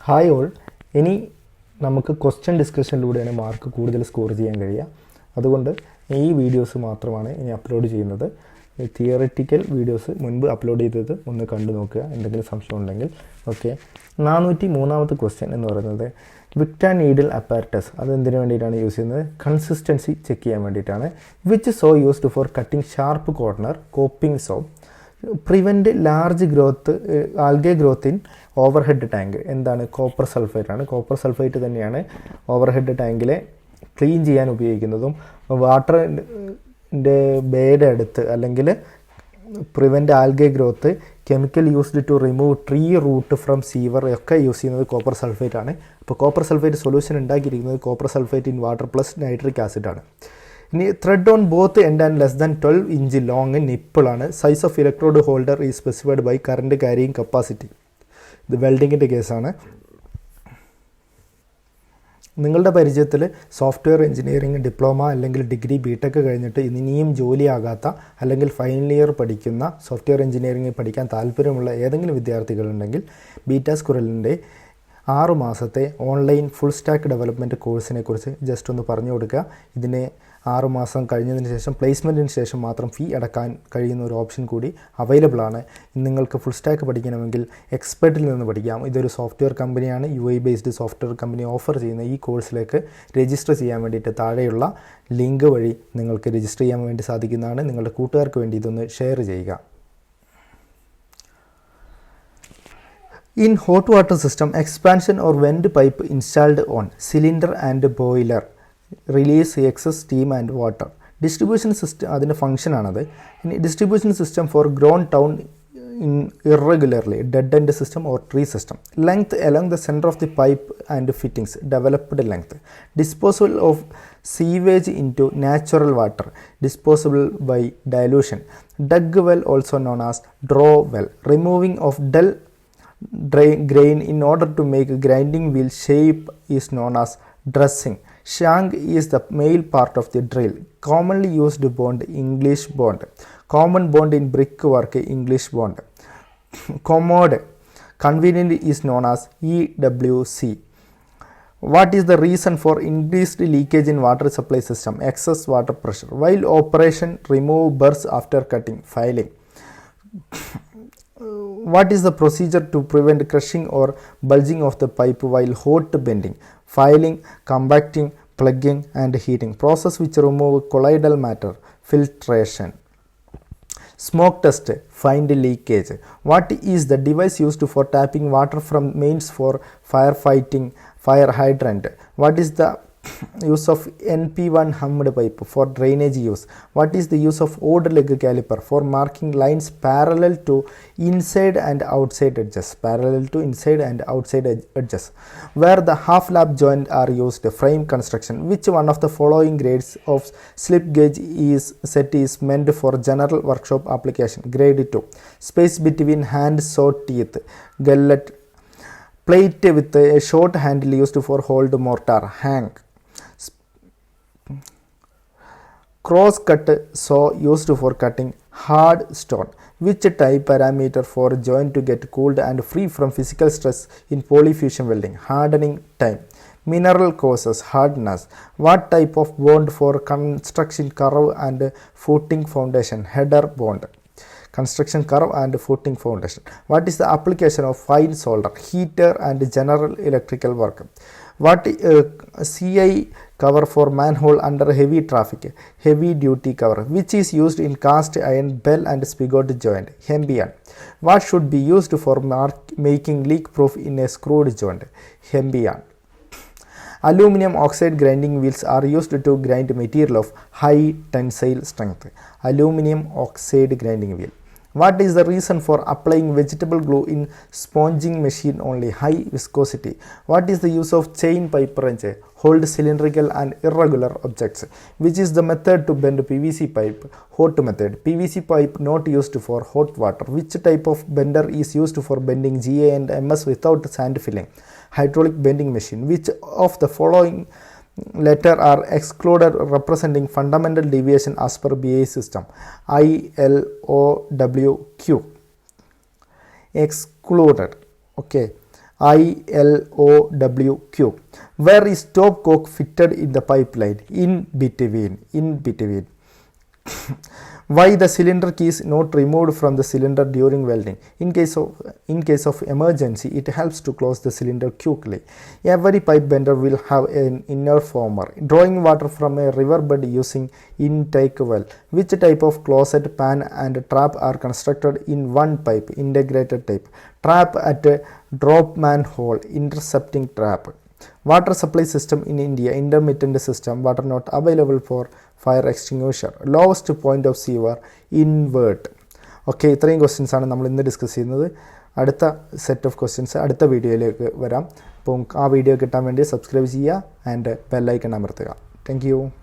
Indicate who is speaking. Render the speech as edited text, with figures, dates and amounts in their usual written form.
Speaker 1: Hi all. ഇനി നമുക്ക് question ഡിസ്കഷനിലൂടെയാണ് mark കൂടുതൽ സ്കോർ ചെയ്യാൻ കഴിയുക. അതുകൊണ്ട് ഈ വീഡിയോസ് മാത്രമാണ് ഇനി അപ്ലോഡ് ചെയ്യുന്നത്. തിയററ്റിക്കൽ വീഡിയോസ് മുൻപ് അപ്ലോഡ് ചെയ്തത് ഒന്ന് കണ്ടു നോക്കുക, എന്തെങ്കിലും സംശയം ഉണ്ടെങ്കിൽ. ഓക്കെ, 403ാമത്തെ ക്വസ്റ്റ്യൻ എന്ന് പറയുന്നത് വിക്ടർ നീഡിൽ അപ്പാരറ്റസ്. അത് എന്തിനു വേണ്ടിയിട്ടാണ് യൂസ് ചെയ്യുന്നത്? കൺസിസ്റ്റൻസി ചെക്ക് ചെയ്യാൻ വേണ്ടിയിട്ടാണ്. Which so used for cutting sharp corner coping so prevent large growth algae growth in overhead tank. എന്താണ്? കോപ്പർ സൾഫേറ്റ് ആണ്. കോപ്പർ സൾഫേറ്റ് തന്നെയാണ് ഓവർഹെഡ് ടാങ്കിലെ ക്ലീൻ ചെയ്യാൻ ഉപയോഗിക്കുന്നതും വാട്ടറിൻ്റെ ബേയുടെ അടുത്ത് അല്ലെങ്കിൽ prevent algae growth, chemical used to remove tree root from sewer ഒക്കെ യൂസ് ചെയ്യുന്നത് കോപ്പർ സൾഫേറ്റ് ആണ്. അപ്പോൾ കോപ്പർ സൾഫേറ്റ് സൊല്യൂഷൻ ഉണ്ടാക്കിയിരിക്കുന്നത് copper sulphate in water plus nitric ആസിഡാണ്. ഇനി thread on both end and less than 12 inch long നിപ്പിളാണ്. Size of electrode holder is specified by current carrying capacity. ഇത് വെൽഡിങ്ങിൻ്റെ കേസാണ്. നിങ്ങളുടെ പരിചയത്തിൽ സോഫ്റ്റ്വെയർ എഞ്ചിനീയറിംഗ് ഡിപ്ലോമ അല്ലെങ്കിൽ ഡിഗ്രി ബിടെക് കഴിഞ്ഞിട്ട് ഇനിയും ജോലിയാകാത്ത അല്ലെങ്കിൽ ഫൈനൽ ഇയർ പഠിക്കുന്ന സോഫ്റ്റ്വെയർ എഞ്ചിനീയറിംഗ് പഠിക്കാൻ താല്പര്യമുള്ള ഏതെങ്കിലും വിദ്യാർത്ഥികളുണ്ടെങ്കിൽ ബീറ്റാ സ്കുരലിൻ്റെ 6 മാസത്തെ ഓൺലൈൻ ഫുൾ സ്റ്റാക്ക് ഡെവലപ്മെൻറ്റ് കോഴ്സിനെ കുറിച്ച് ജസ്റ്റ് ഒന്ന് പറഞ്ഞു കൊടുക്കുക. ഇതിനെ 6 മാസം കഴിഞ്ഞതിന് ശേഷം പ്ലേസ്മെൻറ്റിന് ശേഷം മാത്രം ഫീ അടക്കാൻ കഴിയുന്ന ഒരു ഓപ്ഷൻ കൂടി അവൈലബിൾ ആണ്. നിങ്ങൾക്ക് ഫുൾ സ്റ്റാക്ക് പഠിക്കണമെങ്കിൽ എക്സ്പെർട്ടിൽ നിന്ന് പഠിക്കാം. ഇതൊരു സോഫ്റ്റ്വെയർ കമ്പനിയാണ്. UAE based software company offer ചെയ്യുന്ന ഈ കോഴ്സിലേക്ക് രജിസ്റ്റർ ചെയ്യാൻ വേണ്ടിയിട്ട് താഴെയുള്ള ലിങ്ക് വഴി നിങ്ങൾക്ക് രജിസ്റ്റർ ചെയ്യാൻ വേണ്ടി സാധിക്കുന്നതാണ്. നിങ്ങളുടെ കൂട്ടുകാർക്ക് വേണ്ടി ഇതൊന്ന് ഷെയർ ചെയ്യുക. In hot water system, expansion or vent pipe installed on cylinder and boiler release excess steam and water. Distribution system അതിൻ്റെ ഫംഗ്ഷൻ ആണത്. ഇനി distribution system for grown town in irregularly dead end system or tree system. Length along the center of the pipe and fittings, developed length. Disposal of sewage into natural water, disposable by dilution. Dug well, also known as draw well. Removing of dull grain in order to make grinding wheel shape is known as dressing. Shank is the male part of the drill. Commonly used bond, English bond. Common bond in brickwork, English bond. Commode convenient is known as EWC. What is the reason for increased leakage in water supply system? Excess water pressure. While operation, remove burrs after cutting. Filing. What is the procedure to prevent crushing or bulging of the pipe while hot bending? Filing, compacting, plugging and heating. Process which remove colloidal matter. Filtration. Smoke test, find leakage. What is the device used for tapping water from mains for firefighting? Fire hydrant. What is the use of NP1 hummed pipe for drainage use? What is the use of odd leg caliper for marking lines parallel to inside and outside edges? Parallel to inside and outside edges. Where the half lap joint are used? Frame construction. Which one of the following grades of slip gauge set is meant for general workshop application? Grade 2. Space between hand saw teeth. Gullet. Plate with a short handle used for hold mortar. Hang. Cross cut saw used for cutting hard stone. Which type parameter for joint to get cooled and free from physical stress in polyfusion welding? Hardening time. Mineral causes hardness. What type of bond for construction curve and footing foundation? Header bond. Construction curve and footing foundation. What is the application of fine solder? Heater and general electrical work. What CI cover for manhole under heavy traffic? Heavy duty cover. Which is used in cast iron bell and spigot joint? Hembian. What should be used for making leak proof in a screwed joint? Hembian. Aluminum oxide grinding wheels are used to grind material of high tensile strength. Aluminum oxide grinding wheel. What is the reason for applying vegetable glue in sponging machine only? High viscosity. What is the use of chain pipe wrench? Hold cylindrical and irregular objects. Which is the method to bend PVC pipe? Hot method. PVC pipe not used for hot water. Which type of bender is used for bending GA and MS without sand filling? Hydraulic bending machine. Which of the following letter are excluded representing fundamental deviation as per BAE system? ILOWQ. Excluded. Okay. ILOWQ. Where is top coke fitted in the pipeline? In between. Why the cylinder key is not removed from the cylinder during welding? In case of emergency, it helps to close the cylinder quickly. Every pipe bender will have an inner former. Drawing water from a riverbed using intake well. Which type of closet, pan and trap are constructed in one pipe? Integrated type. Trap at a drop manhole. Intercepting trap. Water supply system in India, intermittent system, water not available for fire extinguisher. Lowest point of sewer, invert. Okay, ഇത്രയും questions ആണ് നമ്മൾ ഇന്ന് discuss ചെയ്യുന്നത്. അടുത്ത set of questions അടുത്ത വീഡിയോയിലേക്ക് വരാം. അപ്പം ആ വീഡിയോ കിട്ടാൻ വേണ്ടി സബ്സ്ക്രൈബ് ചെയ്യുക ആൻഡ് ബെല്ലൈക്കൺ അമർത്തുക. Thank you.